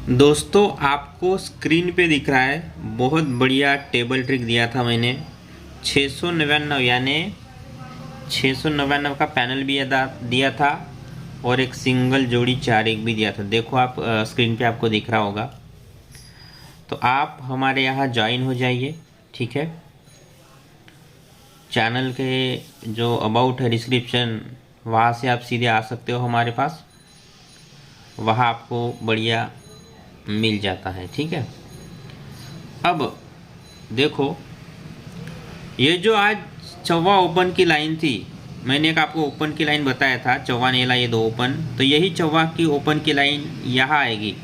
दोस्तों आपको स्क्रीन पे दिख रहा है बहुत बढ़िया टेबल ट्रिक दिया था मैंने 699 यानी 699 का पैनल भी दिया था और एक सिंगल जोड़ी 4 एक भी दिया था। देखो आप स्क्रीन पे आपको दिख रहा होगा। तो आप हमारे यहाँ ज्वाइन हो जाइए, ठीक है। चैनल के जो अबाउट है डिस्क्रिप्शन, वहाँ से आप सीधे आ सकते हो हमारे पास, वहाँ आपको बढ़िया मिल जाता है, ठीक है। अब देखो, ये जो आज चौवा ओपन की लाइन थी, मैंने एक आपको ओपन की लाइन बताया था, चौवा नेला ये 2 ओपन, तो यही चौवा की ओपन की लाइन यहाँ आएगी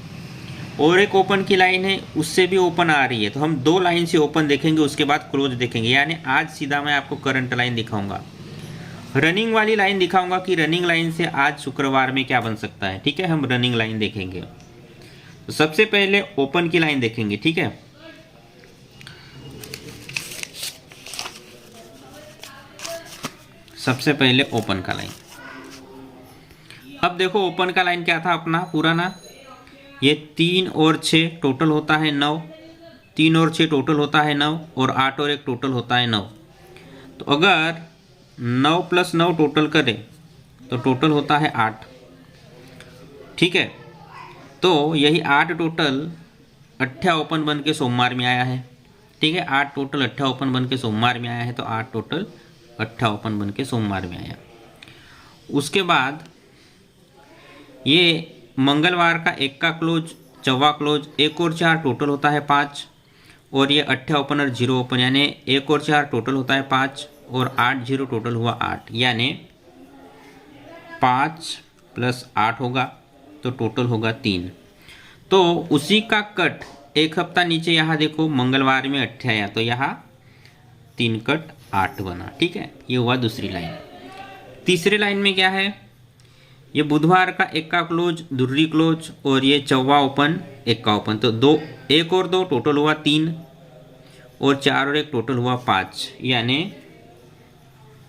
और एक ओपन की लाइन है उससे भी ओपन आ रही है। तो हम 2 लाइन से ओपन देखेंगे, उसके बाद क्लोज देखेंगे। यानी आज सीधा मैं आपको करंट लाइन दिखाऊंगा, रनिंग वाली लाइन दिखाऊंगा कि रनिंग लाइन से आज शुक्रवार में क्या बन सकता है, ठीक है। हम रनिंग लाइन देखेंगे। तो सबसे पहले ओपन की लाइन देखेंगे, ठीक है। सबसे पहले ओपन का लाइन। अब देखो ओपन का लाइन क्या था अपना पुराना, ये 3 और 6 टोटल होता है 9, 3 और 6 टोटल होता है 9 और 8 और 1 टोटल होता है 9। तो अगर 9 + 9 टोटल करें तो टोटल होता है 8, ठीक है। तो यही 8 टोटल 8 ओपन बन के सोमवार में आया है, ठीक है। 8 टोटल 8 ओपन बन के सोमवार में आया है, तो 8 टोटल 8 ओपन बन के सोमवार में आया। उसके बाद ये मंगलवार का 1 का क्लोज, चौवा क्लोज, 1 और 4 टोटल होता है 5 और ये 8 ओपन और 0 ओपन, यानी 1 और 4 टोटल होता है 5 और 8 0 टोटल हुआ 8, यानी 5 + 8 होगा तो टोटल होगा 3। तो उसी का कट 1 हफ्ता नीचे यहाँ देखो, मंगलवार में 8 आया तो यहाँ 3 कट 8 बना, ठीक है। ये हुआ दूसरी लाइन। तीसरी लाइन में क्या है, ये बुधवार का 1 का क्लोज, दुर्री क्लोज और ये चौवा ओपन 1 का ओपन, तो 1 और 2 टोटल हुआ 3 और 4 और 1 टोटल हुआ 5, यानी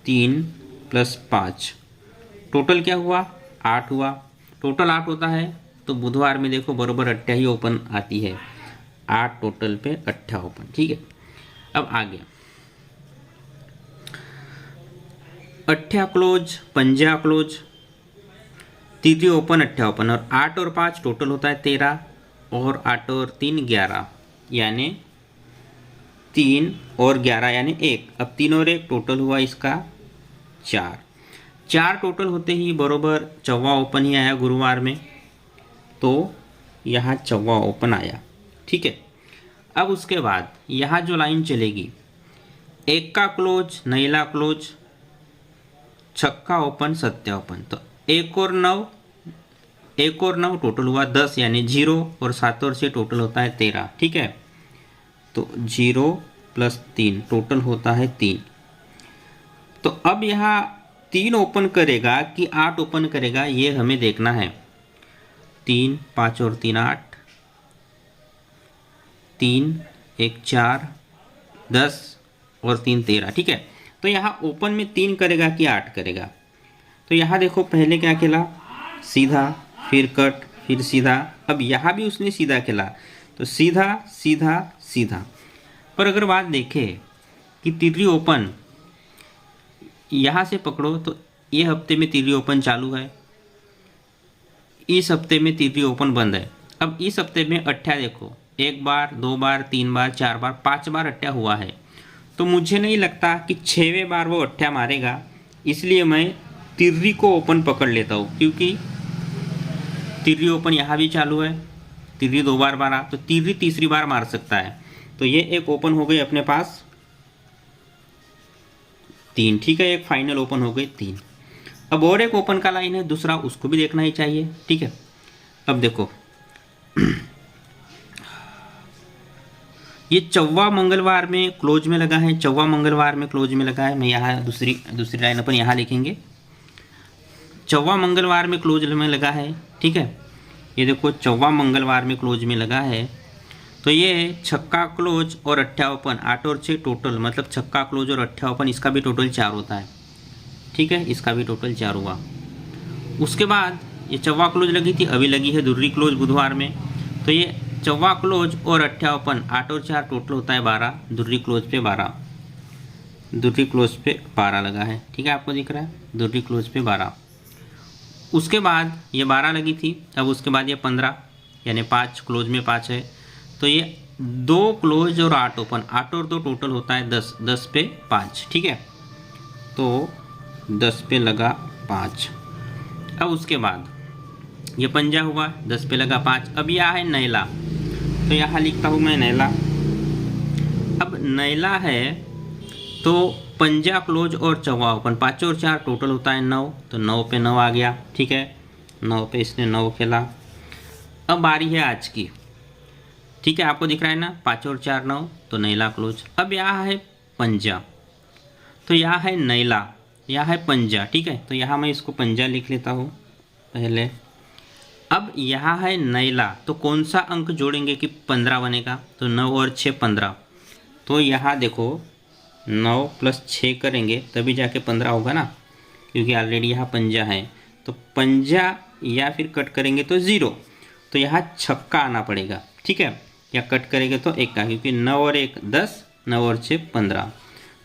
3 + 5 टोटल क्या हुआ 8 हुआ। टोटल 8 होता है तो बुधवार में देखो बराबर 8 ही ओपन आती है, 8 टोटल पे 8 ओपन, ठीक है। अब आगे 8 क्लोज, 5 क्लोज, तीसरी ओपन 8 ओपन और 8 और 5 टोटल होता है 13 और 8 और 3 11, यानी 3 और 11 यानी 1। अब 3 और 1 टोटल हुआ इसका 4 टोटल होते ही बरोबर चौवा ओपन ही आया गुरुवार में, तो यहाँ चौवा ओपन आया, ठीक है। अब उसके बाद यहाँ जो लाइन चलेगी, 1 का क्लोज, नैला क्लोज, छक्का ओपन, 7 ओपन, तो 1 और 9 टोटल हुआ 10, यानी 0 और 7 और 6 टोटल होता है 13, ठीक है। तो 0 + 3 टोटल होता है 3। तो अब यहाँ 3 ओपन करेगा कि 8 ओपन करेगा, ये हमें देखना है। 3 5 और 3 8, 3 1 4 10 और 3 13, ठीक है। तो यहाँ ओपन में 3 करेगा कि 8 करेगा, तो यहाँ देखो पहले क्या खेला, सीधा, फिर कट, फिर सीधा। अब यहाँ भी उसने सीधा खेला, तो सीधा सीधा सीधा। पर अगर बात देखें कि तीसरी ओपन यहाँ से पकड़ो, तो ये हफ्ते में तीसरी ओपन चालू है, इस हफ्ते में तीसरी ओपन बंद है। अब इस हफ्ते में 8 देखो, 1 बार, 2 बार, 3 बार, 4 बार, 5 बार 8 हुआ है, तो मुझे नहीं लगता कि 6वें बार वो 8 मारेगा। इसलिए मैं तीसरी को ओपन पकड़ लेता हूँ, क्योंकि तीसरी ओपन यहाँ भी चालू है, तीसरी 2 बार मारा तो तीसरी तीसरी बार मार सकता है। तो ये एक ओपन हो गई अपने पास 3, ठीक है। एक फाइनल ओपन हो गई 3। अब और एक ओपन का लाइन है दूसरा, उसको भी देखना ही चाहिए, ठीक है। अब देखो ये चौवा मंगलवार में क्लोज में लगा है, चौवा मंगलवार में क्लोज में लगा है। मैं यहाँ दूसरी लाइन अपन यहाँ लिखेंगे, चौवा मंगलवार में क्लोज में लगा है, ठीक है। ये देखो चौवा मंगलवार में क्लोज में लगा है, तो ये छक्का क्लोज और 8 ओपन, 8 और 6 टोटल, मतलब छक्का क्लोज और 8 ओपन, इसका भी टोटल 4 होता है, ठीक है। इसका भी टोटल 4 हुआ। उसके बाद ये चौवा क्लोज लगी थी, अभी लगी है दुर्री क्लोज बुधवार में, तो ये चौवा क्लोज और अट्ठा ओपन, 8 और 4 टोटल होता है 12, दुर्री क्लोज पे 12, दुर्री क्लोज पे 12 लगा है। ठीक है, आपको दिख रहा है दुर्री क्लोज पे 12। उसके बाद ये 12 लगी थी, अब उसके बाद ये 15, यानी 5 क्लोज में 5 है, तो ये 2 क्लोज और 8 ओपन, 8 और 2 टोटल होता है 10, 10 पे 5। ठीक है, तो 10 पे लगा 5। अब उसके बाद ये पंजा हुआ, 10 पे लगा 5। अब यह है नैला, तो यहाँ लिखता हूँ मैं नैला। अब नैला है तो पंजा क्लोज और चौवा ओपन, 5 और 4 टोटल होता है 9, तो 9 पे 9 आ गया। ठीक है, 9 पे इसने 9 खेला। अब बारी है आज की। ठीक है, आपको दिख रहा है ना, 5 और 4 9, तो नैला क्लोज। अब यहाँ है पंजा, तो यहाँ है नैला, यहाँ है पंजा। ठीक है, तो यहाँ मैं इसको पंजा लिख लेता हूँ पहले। अब यहाँ है नैला, तो कौन सा अंक जोड़ेंगे कि 15 बनेगा, तो 9 और 6 15, तो यहाँ देखो 9 + 6 करेंगे तभी जाके 15 होगा ना, क्योंकि ऑलरेडी यहाँ पंजा है। तो पंजा या फिर कट करेंगे तो 0, तो यहाँ छक्का आना पड़ेगा। ठीक है, या कट करेंगे तो 1 का, क्योंकि 9 और 1 10, 9 और 6 15,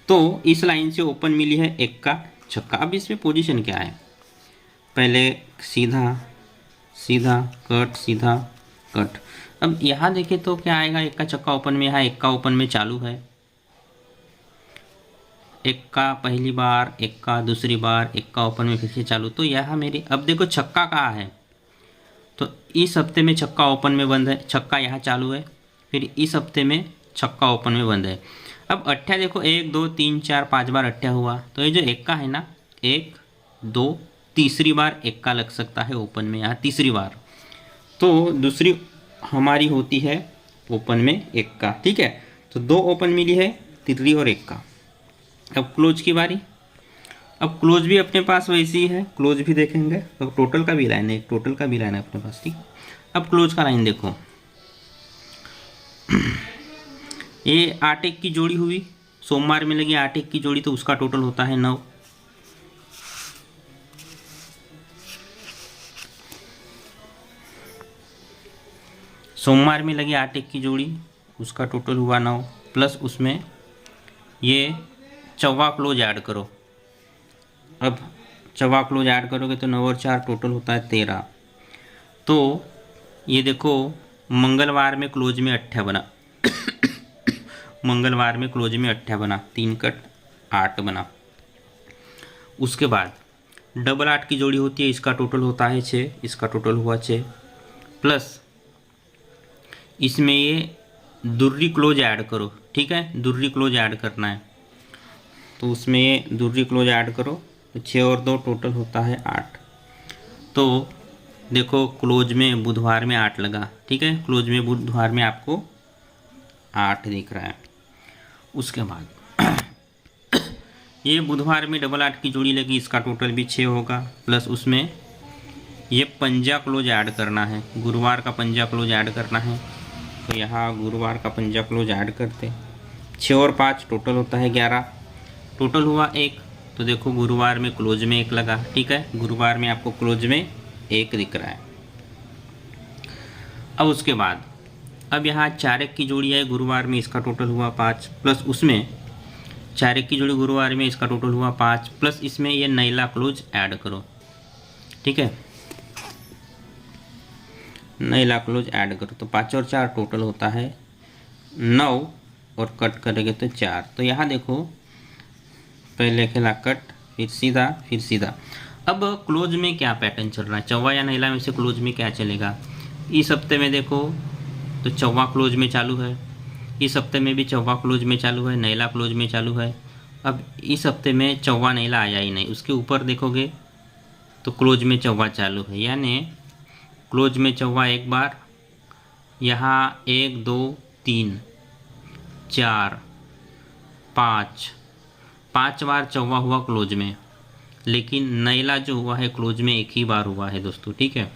तो इस लाइन से ओपन मिली है 1 का छक्का। अब इसमें पोजीशन क्या है, पहले सीधा सीधा कट, सीधा कट। अब यहाँ देखें तो क्या आएगा, 1 का छक्का ओपन में, यहाँ 1 का ओपन में चालू है, 1 का पहली बार, 1 का दूसरी बार, 1 का ओपन में फिर से चालू। तो यहाँ मेरी, अब देखो छक्का कहाँ है, तो इस हफ्ते में छक्का ओपन में बंद है, छक्का यहाँ चालू है, फिर इस हफ्ते में छक्का ओपन में बंद है। अब अट्ठा देखो 1 2 3 4 5 बार अट्ठा हुआ, तो ये जो 1 का है ना, 1 2 तीसरी बार 1 का लग सकता है ओपन में, यहाँ तीसरी बार, तो दूसरी हमारी होती है ओपन में 1 का। ठीक है, तो 2 ओपन मिली है, तितली और 1 का। अब क्लोज की बारी। अब क्लोज भी अपने पास वैसी ही है, क्लोज भी देखेंगे, तो टोटल का भी लाइन है, टोटल का भी लाइन है अपने पास। ठीक, अब क्लोज का लाइन देखो, ये 8 1 की जोड़ी हुई, सोमवार में लगी 8 1 की जोड़ी, तो उसका टोटल होता है 9। सोमवार में लगी 8 1 की जोड़ी, उसका टोटल हुआ 9, प्लस उसमें ये चौवा क्लोज ऐड करो। अब चौवा क्लोज ऐड करोगे तो 9 और 4 टोटल होता है 13। तो ये देखो मंगलवार में क्लोज में 8 बना मंगलवार में क्लोज में 8 बना, 3 कट 8 बना। उसके बाद डबल 8 की जोड़ी होती है, इसका टोटल होता है 6, इसका टोटल हुआ 6, प्लस इसमें ये दुर्री क्लोज ऐड करो। ठीक है, दुर्री क्लोज ऐड करना है, तो उसमें ये दुर्री क्लोज ऐड करो, तो 6 और 2 टोटल होता है 8। तो देखो क्लोज में बुधवार में 8 लगा। ठीक है, क्लोज में बुधवार में आपको 8 दिख रहा है। उसके बाद ये बुधवार में डबल 8 की जोड़ी लगी, इसका टोटल भी 6 होगा, प्लस उसमें ये पंजा क्लोज ऐड करना है, गुरुवार का पंजा क्लोज ऐड करना है, तो यहाँ गुरुवार का पंजा क्लोज ऐड करते। 6 और 5 टोटल होता है 11, टोटल हुआ 1, तो देखो गुरुवार में क्लोज में 1 लगा। ठीक है, गुरुवार में आपको क्लोज में 1 दिख रहा है। अब उसके बाद अब यहाँ 4 1 की जोड़ी है गुरुवार में, इसका टोटल हुआ 5, प्लस उसमें 4 1 की जोड़ी गुरुवार में, इसका टोटल हुआ 5, प्लस इसमें ये नैला क्लोज ऐड करो। ठीक है, नैला क्लोज ऐड करो, तो 5 और 4 टोटल होता है 9, और कट करेंगे तो 4। तो यहाँ देखो पहले खेला कट, फिर सीधा, फिर सीधा। अब क्लोज में क्या पैटर्न चल रहा है, चौवा या नैला में से क्लोज में क्या चलेगा। इस हफ्ते में देखो तो चौवा क्लोज में चालू है, इस हफ्ते में भी चौवा क्लोज में चालू है, नैला क्लोज में चालू है। अब इस हफ्ते में चौवा नैला आया ही नहीं, उसके ऊपर देखोगे तो क्लोज में चौवा चालू है, यानी क्लोज में चौवा 1 बार, यहाँ 1 2 3 4 5 बार चौवा हुआ क्लोज में, लेकिन नैला जो हुआ है क्लोज में 1 ही बार हुआ है दोस्तों। ठीक है,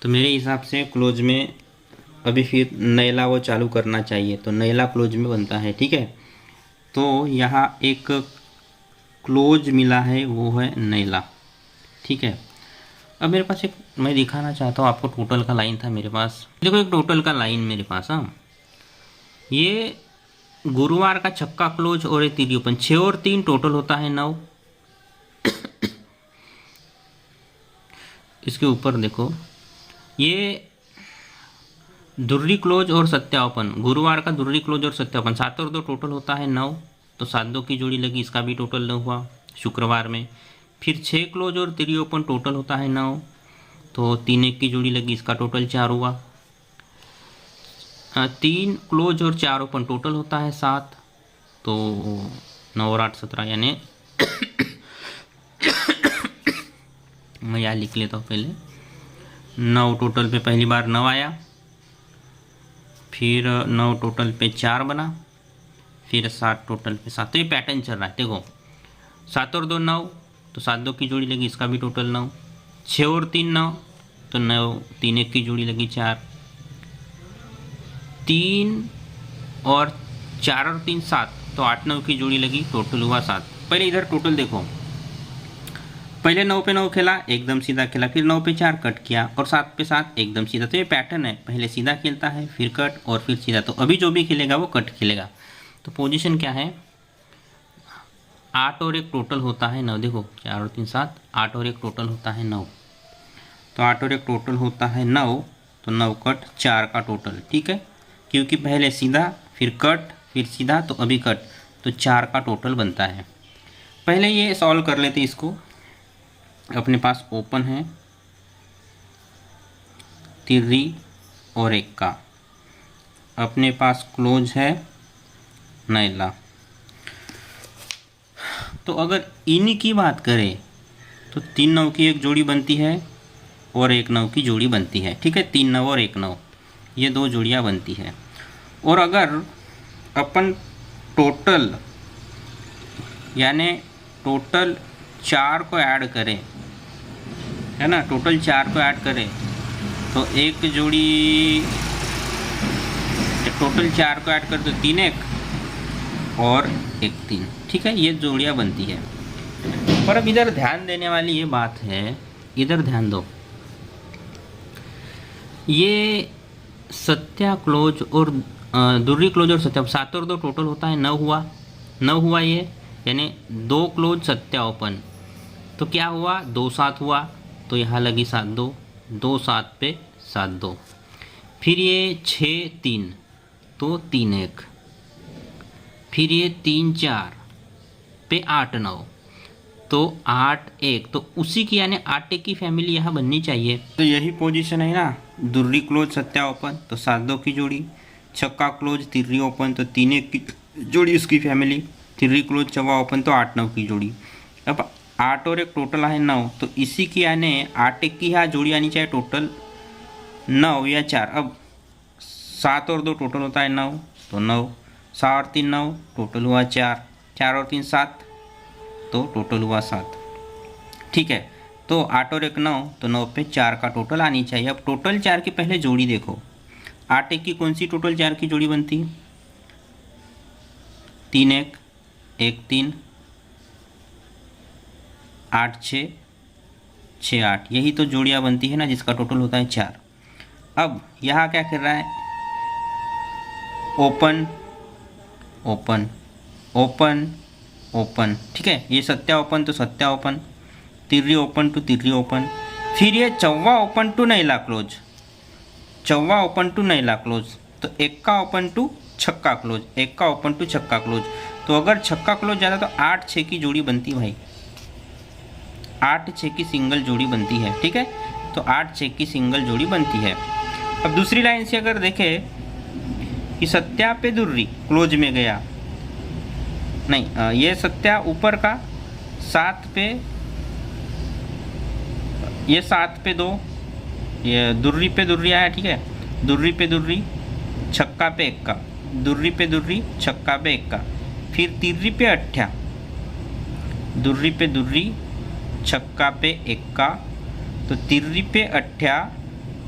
तो मेरे हिसाब से क्लोज में अभी फिर नैला वो चालू करना चाहिए, तो नैला क्लोज में बनता है। ठीक है, तो यहाँ एक क्लोज मिला है, वो है नैला। ठीक है, अब मेरे पास एक मैं दिखाना चाहता हूँ आपको, टोटल का लाइन था मेरे पास। देखो एक टोटल का लाइन मेरे पास। हाँ, ये गुरुवार का छक्का क्लोज और एक तीरी ओपन, 6 और 3 टोटल होता है 9। इसके ऊपर देखो, ये दुर्री क्लोज और सत्या ओपन, गुरुवार का दुर्री क्लोज और सत्या ओपन, 7 और 2 टोटल होता है 9, तो 7-2 की जोड़ी लगी, इसका भी टोटल 9 हुआ शुक्रवार में। फिर 6 क्लोज और 3 ओपन टोटल होता है 9, तो 3-1 की जोड़ी लगी, इसका टोटल 4 हुआ। 3 क्लोज और 4 ओपन टोटल होता है 7, तो 9 और 8 17, यानी मैं यहाँ लिख लेता हूँ पहले। 9 टोटल पे पहली बार 9 आया, फिर 9 टोटल पे 4 बना, फिर 7 टोटल पे 7। तो ये पैटर्न चल रहा है। देखो 7 और 2 9, तो 7-2 की जोड़ी लगी, इसका भी टोटल 9। 6 और 3 9, तो 9 3-1 की जोड़ी लगी 4। 3 और 4 और 3 7, तो 8-9 की जोड़ी लगी, टोटल हुआ 7। पहले इधर टोटल देखो, पहले 9 पे 9 खेला, एकदम सीधा खेला, फिर 9 पे 4 कट किया, और 7 पे 7 एकदम सीधा। तो ये पैटर्न है, पहले सीधा खेलता है, फिर कट और फिर सीधा। तो अभी जो भी खेलेगा वो कट खेलेगा। तो पोजीशन क्या है, 8 और 1 टोटल होता है 9। देखो 4 और 3 7, 8 और 1 टोटल होता है 9, तो 8 और 1 टोटल होता है 9, तो 9 कट 4 का टोटल। ठीक है, क्योंकि पहले सीधा फिर कट फिर सीधा, तो अभी कट, तो 4 का टोटल बनता है। पहले ये सॉल्व कर लेते इसको। अपने पास ओपन है तिर्री और 1 का, अपने पास क्लोज है नैला। तो अगर इन्हीं की बात करें तो 3 9 की एक जोड़ी बनती है और 1 9 की जोड़ी बनती है। ठीक है, 3 9 और 1 9, ये 2 जोड़ियाँ बनती है। और अगर अपन टोटल यानी टोटल 4 को ऐड करें, है ना, टोटल 4 को ऐड करें, तो एक जोड़ी, टोटल 4 को ऐड कर तो 3 1 और 1 3। ठीक है, ये जोड़ियाँ बनती है। पर अब इधर ध्यान देने वाली ये बात है, इधर ध्यान दो, ये सत्या क्लोज और दुर्री क्लोज और सत्या 7 और 2 टोटल होता है 9 हुआ, 9 हुआ ये, यानी 2 क्लोज सत्या ओपन, तो क्या हुआ 2 7 हुआ, तो यहाँ लगी 7 2, 2 7 पे 7 2। फिर ये 6 3, तो 3 1, फिर ये 3 4 पे 8 9, तो 8 1, तो उसी की यानी 8 1 की फैमिली यहाँ बननी चाहिए। तो यही पोजीशन है ना, दुर्री क्लोज सत्या ओपन, तो 7 2 की जोड़ी, छक्का क्लोज तिर्री ओपन, तो 3 1 की जोड़ी उसकी फैमिली, तिर्री क्लोज चौवा ओपन, तो 8 9 की जोड़ी। अब 8 और 1 टोटल है 9, तो इसी की यानी 8 1 की यहाँ जोड़ी आनी चाहिए टोटल 9 या 4। अब 7 और 2 टोटल होता है 9, तो 9, 7 और 3 9, टोटल हुआ 4, 4 और 3 7, तो टोटल हुआ 7। ठीक है, तो 8 और 1 9, तो 9 पे 4 का टोटल आनी चाहिए। अब टोटल 4 की पहले जोड़ी देखो, 8 1 की कौन सी टोटल 4 की जोड़ी बनती है, 3 1 1 3 8 6 6 8, यही तो जोड़ियाँ बनती है ना, जिसका टोटल होता है 4। अब यहाँ क्या कर रहा है, ओपन ओपन ओपन ओपन। ठीक है, ये सत्या ओपन तो सत्या ओपन, तिर्री ओपन टू तिर्री ओपन, फिर ये चौवा ओपन टू नैला क्लोज, चौवा ओपन टू नैला क्लोज, तो 1 का ओपन टू छक्का क्लोज, 1 का ओपन टू छक्का क्लोज। तो अगर छक्का क्लोज जाता तो 8 6 की जोड़ी बनती भाई, 8 6 की सिंगल जोड़ी बनती है। ठीक है, तो 8 6 की सिंगल जोड़ी बनती है। अब दूसरी लाइन से अगर देखें कि सत्या पे दुर्री क्लोज में गया, नहीं ये सत्या ऊपर का 7 पे, ये 7 पे 2, ये दुर्री पे दुर्री आया। ठीक है, दुर्री पे दुर्री छक्का पे 1 का, दुर्री पे दुर्री छक्का पे 1 का, फिर तिर्री पे 8, दुर्री पे दुर्री छक्का पे 1 का, तो तिर्री पे 8,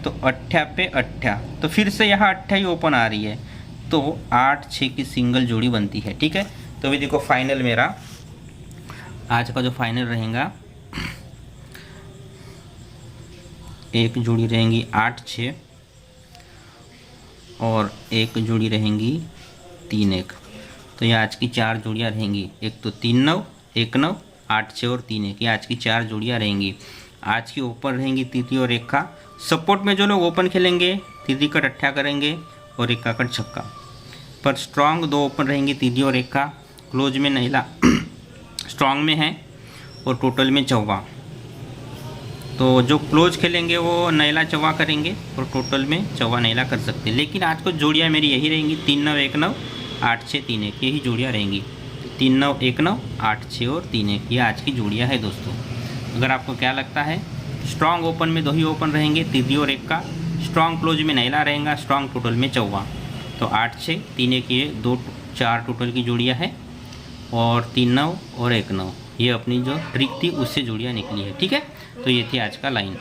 तो तो अट्ठा पे अट्ठा, तो फिर से यहाँ अट्ठा ही ओपन आ रही है, तो 8 6 की सिंगल जोड़ी बनती है। ठीक है, तो अभी देखो फाइनल मेरा आज का जो फाइनल रहेगा, एक जोड़ी रहेंगी 8 6 और एक जोड़ी रहेंगी 3 1। तो ये आज की 4 जोड़ियाँ रहेंगी, एक तो 3 9 1 9 8 6 और 3 1, ये आज की 4 जोड़ियाँ रहेंगी। आज की ओपन रहेंगी तृतीय और एक का। सपोर्ट में जो लोग ओपन खेलेंगे तृतीय कट अट्ठा करेंगे और एक का कट छक्का, पर स्ट्रांग 2 ओपन रहेंगी तृतीय और एक का। क्लोज में नैला स्ट्रांग में है और टोटल में चौवा। तो जो क्लोज खेलेंगे वो नैला चौवा करेंगे और टोटल में चौवा नैला कर सकते हैं। लेकिन आज को जोड़ियाँ मेरी यही रहेंगी 3 9 1 9 8 6 3 1, यही जोड़ियाँ रहेंगी 3 9 1 9 8 6 और 3 1, ये आज की जोड़ियाँ है दोस्तों। अगर आपको क्या लगता है, स्ट्रांग ओपन में 2 ही ओपन रहेंगे तृतीय और एक का, स्ट्रांग क्लोज में नैला रहेगा, स्ट्रांग टोटल में चौवा। तो 8 6 3 1 ये 2 4 टोटल की जोड़ियाँ है और 3 9 और 1 9, ये अपनी जो ट्रिक थी उससे जोड़ियाँ निकली है। ठीक है, तो ये थी आज का लाइन।